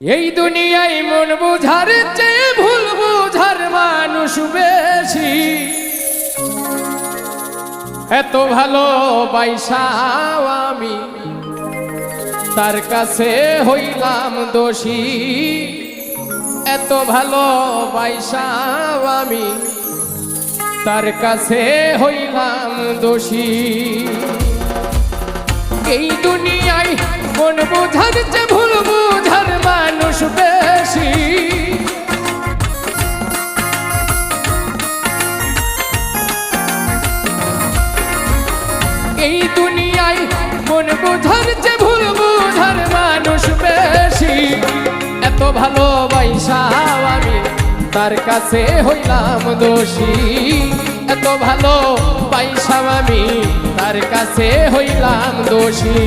এই দুনিয়ায় মন বুঝার চেয়ে ভুল বুঝার মানুষ বেশি। এত ভালো বাইসাও আমি তার কাছে হইলাম দোষী। এত ভালো বাইসাও আমি তার কাছে হইলাম দোষী। এই দুনিয়ায় মন বুঝার চেয়ে ভুল বুঝার মানুষ বেশি। এই দুনিয়ায় মন বুঝার চেয়ে ভুল বুঝার মানুষ বেশি। এত ভালোবাসাও আমি তার কাছে হইলাম দোষী। এত ভালোবাসাও আমি তার কাছে হইলাম দোষী।